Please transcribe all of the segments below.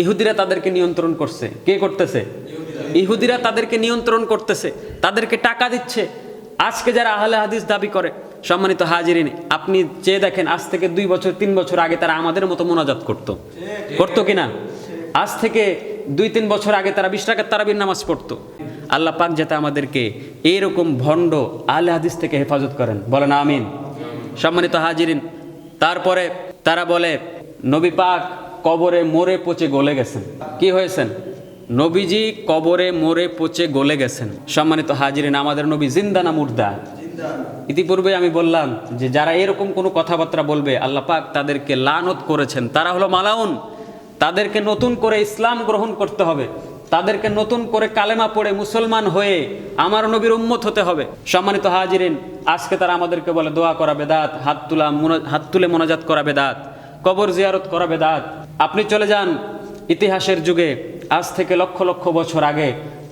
ইহুদিরা তাদেরকে নিয়ন্ত্রণ করছে। কে করতেছে? ইহুদিরা তাদেরকে নিয়ন্ত্রণ করতেছে, তাদেরকে টাকা দিচ্ছে। আজকে যারা আহলে হাদিস দাবি করে, সম্মানিত হাজিরিন, আপনি চেয়ে দেখেন আজ থেকে 2 বছর 3 বছর আগে তারা আমাদের মতো মোনাজাত করতো কিনা? আজ থেকে 2-3 বছর আগে তারা 20 রাকাত তারাবির নামাজ পড়তো। আল্লাহ পাক যাতে আমাদেরকে এইরকম ভণ্ড আহলে হাদিস থেকে হেফাজত করেন, বলেন আমিন। সম্মানিত হাজিরিন, তারপরে তারা বলে নবী পাক কবরে মরে পচে গলে গেছেন। কি হয়েছেন? নবীজি কবরে মরে পচে গলে গেছেন। সম্মানিত হাজিরিন, আমাদের নবী জিন্দা না মুর্দা? ইতিপূর্বে আমি বললাম যে যারা এরকম কোনো কথাবার্তা বলবে আল্লাহ পাক তাদেরকে লানত করেছেন। তারা হলো মালাউন। তাদেরকে নতুন করে ইসলাম গ্রহণ করতে হবে, তাদেরকে নতুন করে কালেমা পড়ে মুসলমান হয়ে আমার নবীর উম্মত হতে হবে। সম্মানিত হাজিরিন, আজকে তারা আমাদেরকে বলে দোয়া করা বেদাত, হাত তুলে মোনাজাত করা বেদাত, কবর জিয়ারত করা বেদাত। আপনি চলে যান ইতিহাসের যুগে, আজ থেকে লক্ষ লক্ষ বছর আগে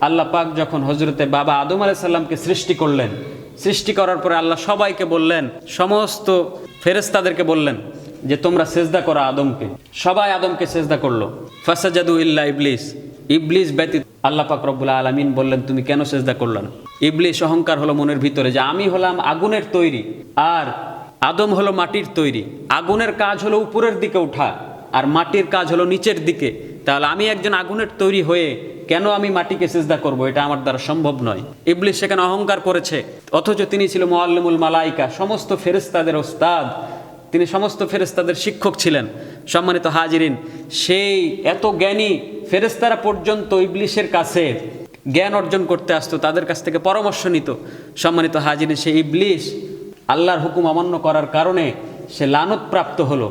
আল্লাহ পাক যখন হজরতে বাবা আদম আলাইহিস সালামকে সৃষ্টি করলেন, সৃষ্টি করার পরে আল্লাহ সবাইকে বললেন, সমস্ত ফেরেশতাদেরকে বললেন যে তোমরা সেজদা করো আদমকে। সবাই আদমকে সেজদা করলো। ফাসাজাদু ইল্লা ইবলিস, ইবলিস ব্যতীত। আল্লাহ পাক রব্বুল আলামিন বললেন তুমি কেন সেজদা করলে না? ইবলিস অহংকার হলো মনের ভিতরে যে আমি হলাম আগুনের তৈরি আর আদম হলো মাটির তৈরি। আগুনের কাজ হলো উপরের দিকে ওঠা আর মাটির কাজ হলো নিচের দিকে। তাহলে আমি একজন আগুনের তৈরি হয়ে কেন আমি মাটিকে সিজদা করব? এটা আমার দ্বারা সম্ভব নয়। ইবলিস সেখানে অহংকার করেছে, অথচ তিনি ছিল মুআল্লিমুল মালাইকা, সমস্ত ফেরেশতাদের ওস্তাদ, তিনি সমস্ত ফেরেশতাদের শিক্ষক ছিলেন। সম্মানিত হাজিরিন, সেই এত জ্ঞানী ফেরেশতারা পর্যন্ত ইবলিসের কাছে জ্ঞান অর্জন করতে আসতো, তাদের কাছ থেকে পরামর্শ নিত। সম্মানিত হাজিরিন, সেই ইবলিস আল্লাহর হুকুম অমান্য করার কারণে সে লানত প্রাপ্ত হলো।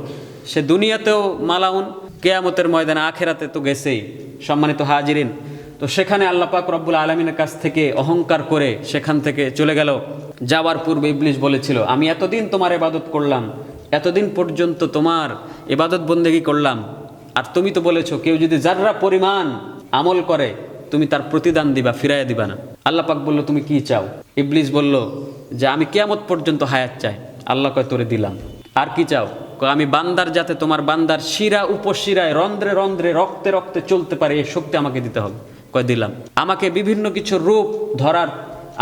সে দুনিয়াতেও মালাউন, কিয়ামতের ময়দানে আখেরাতে তো গেছেই। সম্মানিত হাজিরিন, তো সেখানে আল্লাহ পাক রব্বুল আলামিনের কাছ থেকে অহংকার করে সেখান থেকে চলে গেল। যাওয়ার পূর্বে ইবলিস বলেছিল আমি এতদিন তোমার ইবাদত করলাম, এতদিন পর্যন্ত তোমার ইবাদত বন্দেগী করলাম, আর তুমি তো বলেছো কেউ যদি যাররা পরিমাণ আমল করে তুমি তার প্রতিদান দিবা, ফিরাইয়া দিবা না। আল্লাহ পাক বলল তুমি কি চাও? ইবলিস বলল যে আমি কিয়ামত পর্যন্ত হায়াত চাই। আল্লাহ কয় তোরে দিলাম। আর কি চাও? আমি বান্দার যাতে তোমার বান্দার শিরা উপশিরায় রন্ধ্রে রন্ধ্রে রক্তে রক্তে চলতে পারে এই শক্তি আমাকে দিতে হবে। কয় দিলাম। আমাকে বিভিন্ন কিছু রূপ ধরার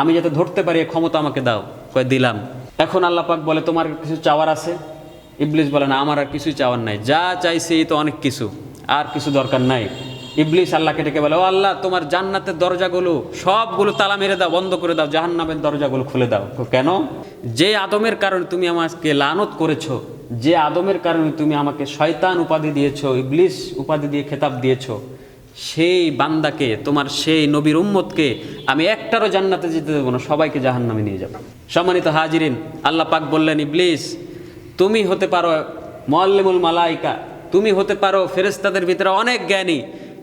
আমি যাতে ধরতে পারি এই ক্ষমতা আমাকে দাও। কয় দিলাম। এখন আল্লাহ পাক বলে তোমার কিছু চাওয়ার আছে? ইবলিস বলে না, আমার আর কিছুই চাওয়ার নাই, যা চাইছে এই তো অনেক কিছু, আর কিছু দরকার নাই। ইবলিস আল্লাহকে ডেকে বলে ও আল্লাহ, তোমার জান্নাতের দরজাগুলো সবগুলো তালা মেরে দাও, বন্ধ করে দাও, জাহান্নামের দরজাগুলো খুলে দাও। কেন? যে আদমের কারণে তুমি আমাকে লানত করেছো, যে আদমের কারণে তুমি আমাকে শয়তান উপাধি দিয়েছো, ইবলিস উপাধি দিয়ে খেতাব দিয়েছো, সেই বান্দাকে, তোমার সেই নবীর উম্মতকে আমি একটারও জান্নাতে যেতে দেবো না, সবাইকে জাহান্নামে নিয়ে যাব। সম্মানিত হাজিরিন, আল্লাহ পাক বললেন ইবলিস তুমি হতে পারো মুআল্লিমুল মালাইকা, তুমি হতে পারো ফেরেশতাদের ভিতরে অনেক জ্ঞানী,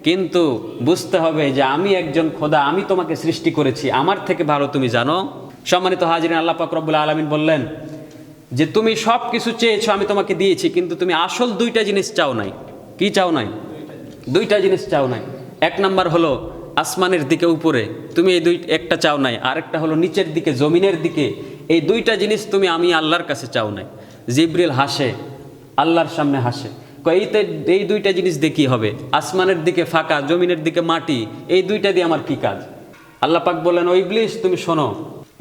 কিন্তু বুঝতে হবে যে আমি একজন খোদা, আমি তোমাকে সৃষ্টি করেছি, আমার থেকে ভালো তুমি জানো। সম্মানিত হাজিরিন, আল্লাহ পাক রব্বুল আলামিন বললেন যে তুমি সব কিছু চেয়েছো আমি তোমাকে দিয়েছি, কিন্তু তুমি আসল 2টা জিনিস চাও নাই। কি চাও নাই? 2টা জিনিস চাও নাই। এক নাম্বার হলো আসমানের দিকে উপরে, তুমি এই একটা চাও নাই। আরেকটা হলো নিচের দিকে জমিনের দিকে, এই 2টা জিনিস তুমি আমি আল্লাহর কাছে চাও নাই। জিবরিল হাসে, আল্লাহর সামনে হাসে, এই 2টা জিনিস দিয়ে কি হবে? আসমানের দিকে ফাঁকা, জমিনের দিকে মাটি, এই 2টা দিয়ে আমার কি কাজ? আল্লাহ পাক বললেন ও ইবলিস তুমি শোনো,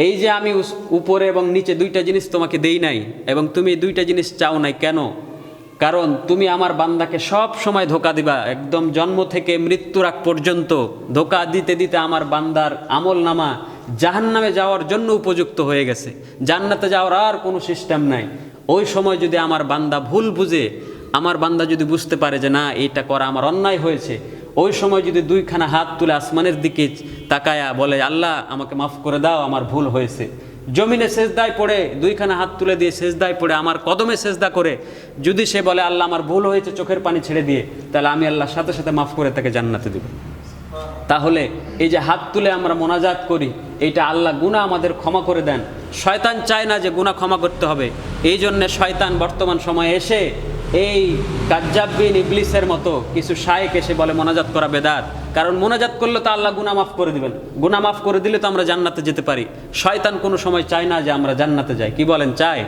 এই যে আমি উপরে এবং নিচে 2টা জিনিস তোমাকে দেই নাই এবং তুমি এই 2টা জিনিস চাও নাই, কেন? কারণ তুমি আমার বান্দাকে সব সময় ধোঁকা দিবা, একদম জন্ম থেকে মৃত্যুর আগ পর্যন্ত ধোঁকা দিতে দিতে আমার বান্দার আমল নামা জাহান্নামে যাওয়ার জন্য উপযুক্ত হয়ে গেছে, জান্নাতে যাওয়ার আর কোনো সিস্টেম নাই। ওই সময় যদি আমার বান্দা ভুল বুঝে, আমার বান্দা যদি বুঝতে পারে যে না এটা করা আমার অন্যায় হয়েছে, ওই সময় যদি 2খানা হাত তুলে আসমানের দিকে তাকায়া বলে আল্লাহ আমাকে মাফ করে দাও, আমার ভুল হয়েছে, জমিনে সেজদায় পড়ে 2খানা হাত তুলে দিয়ে সেজদায় পড়ে আমার কদমে সেজদা করে যদি সে বলে আল্লাহ আমার ভুল হয়েছে চোখের পানি ছেড়ে দিয়ে, তাহলে আমি আল্লাহর সাথে সাথে মাফ করে তাকে জান্নাতে দেব। তাহলে এই যে হাত তুলে আমরা মোনাজাত করি, এইটা আল্লাহ গুনাহ আমাদের ক্ষমা করে দেন। শয়তান চায় না যে গুনাহ ক্ষমা করতে হবে, এই জন্যে শয়তান বর্তমান সময়ে এসে এই কাজ্জাব বিন ইবলিসের মতো কিছু শায়েখ এসে বলে মোনাজাত করা বেদাত, কারণ মোনাজাত করলে তো আল্লাহ গুনাহ মাফ করে দিবেন, গুনাহ মাফ করে দিলে তো আমরা জান্নাতে যেতে পারি। শয়তান কোনো সময় চায় না যে আমরা জান্নাতে যাই। কি বলেন, চায়?